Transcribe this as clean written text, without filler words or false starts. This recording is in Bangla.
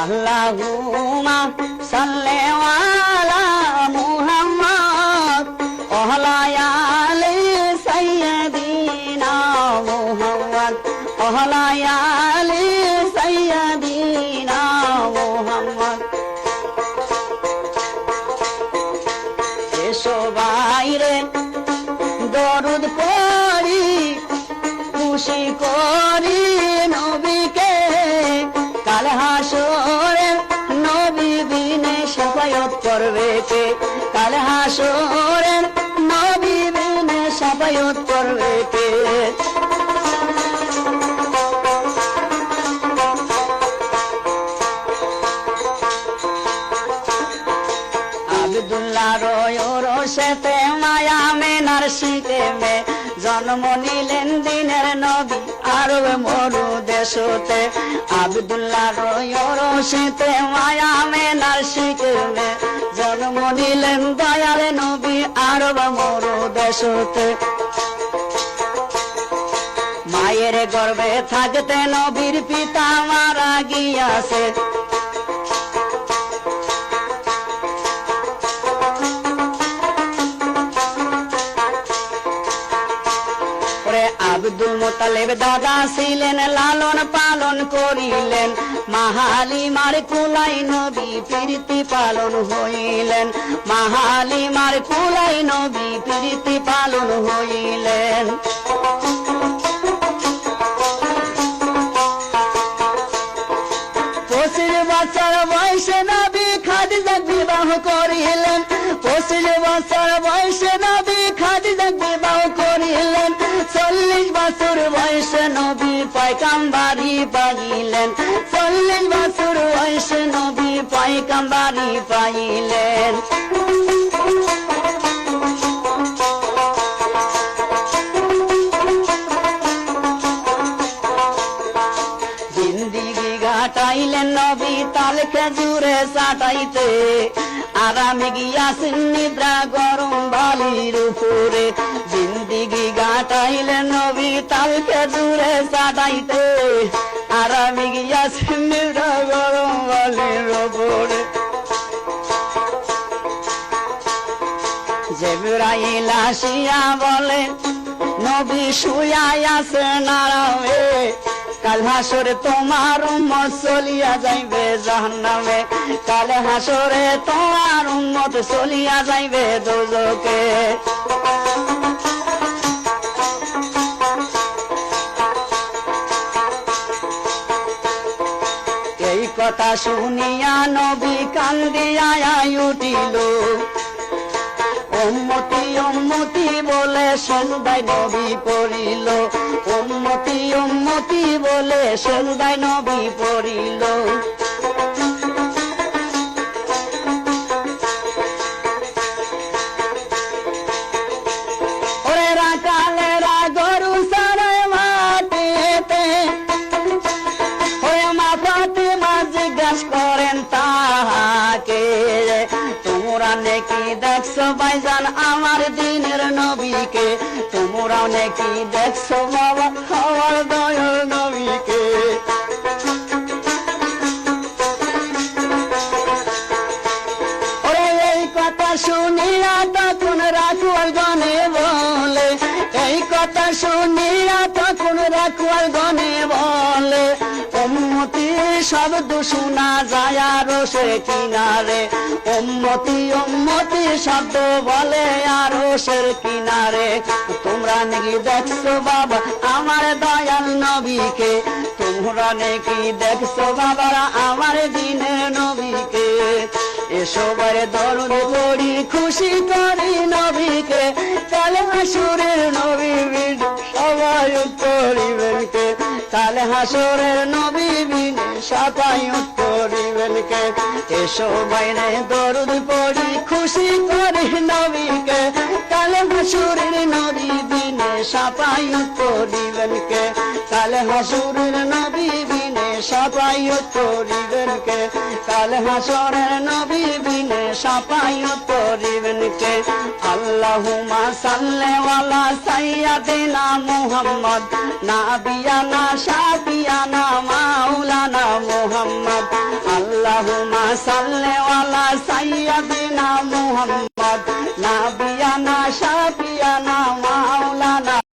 আল্লাহুম্মা সাল্লি আলা মুহাম্মদ ওয়া আলি সাইয়্যিদিনা মুহাম্মদ ওয়া আলি সাইয়্যিদিনা মুহাম্মদ। এসো বাইরে দরুদ পড়ি খুশি করি নবীকে, কাল হাসরে নবী বিনে শাফায়াত করবে কে, কাল হাসরে নবী বিনে শাফায়াত করবে কে। আব্দুল্লাহ রোশেতে মায়া মেনার শীতে মে জন্ম নিলেন দিনের নবী আরব মরু দেশতে। আব্দুল্লাহ রোশেতে মায়া মেনার শীতে মে জন্ম নিলেন দয়াল নবী আরব মরু দেশতে। মায়ের গর্ভে থাকতে নবীর পিতা মারা গিয়াছে, আব্দুল মুত্তালিব দাদা ছিলেন লালন পালন করিলেন, মাহালিমার কুলাই নবী প্রীতি পালন হইলেন, মাহালিমার কুলাই নবী প্রীতি পালন হইলেন। 25 বছর বয়সে নবী খাদিজা বিবাহ করিলেন, 25 বছর বয়সে নবী খাদিজা বিবাহ করিলেন, 40 বছর বয়সে নবী পয়গম্বরি পাইলেন, 40 বছর বয়সে নবী পয়গম্বরি পাইলেন। জিন্দিগি কাটাইলেন নবী তাল খেজুরে চাটাইতে, আরামে গিয়াছেন নিদ্রা গরম বালির উপরে। জিন্দিগি কাটাইলেন নবী তাল খেজুরে চাটাইতে, আরামে গিয়াছেন নিদ্রা গরম বালির উপরে। জিবরাইল আসিয়া বলে নবী শুয়া আছেন আরামে, কাল হাসরে তোমার উম্মত চলিয়া যাইবে জাহান্নামে, কাল হাসরে তোমার উম্মত চলিয়া যাইবে দোজখে। এই কথা শুনিয়া নবী কান্দিয়া উঠিল, উম্মতি উম্মতি বলে সেজদায় নবী পড়িল, উম্মতি উম্মতি বলে সেজদায় নবী পড়িল। ওরে রাখালেরা গরু সারে মাটিতে, ওরে মা ফাতিমা জিজ্ঞাস করেন তাহাকে, তোমরা নাকি দেখছো ভাইজান আমার দিনের নবীকে, তোমরা নাকি দেখছো বাবা আমার দয়াল নবীকে। ওরে এই কথা শুনিয়া তখন রাখুয়াল গনে বলে, এই কথা শুনিয়া তখন রাখুয়াল গনে বলে, উম্মতি শব্দ শোনা যায় আরশের কিনারে, উম্মতি উম্মতি শব্দ বলে আরশের কিনারে। তোমরা নাকি দেখছো বাবা আমার দয়াল নবীকে, তোমরা নাকি দেখছো বাবারা আমার দিনের নবীকে। এসো বারে দরুদ পড়ি খুশি করি নবীকে, কাল হাসরের নবী বিন সবাই করিবেন কে, কাল হাসরের নবী বিন সবাই করিবেন কে। এসো বাইরে দরুদ পড়ি খুশি করি নবীকে, কাল হাসরের নবী বিন সবাই করিবেন কে। কালে হাসুরের নবী বিনে সাফায়াত করিবেন কে কালে হাসরের নবী বিনে সাফায়াত করিবেন কে আল্লাহুম্মা সাল্লি আলা সাইয়্যিদিনা মুহাম্মদ নাবিয়ানা শাফিয়ানা মাওলানা মুহাম্মদ আল্লাহুম্মা সাল্লি আলা সাইয়্যিদিনা মুহাম্মদ নাবিয়ানা শাফি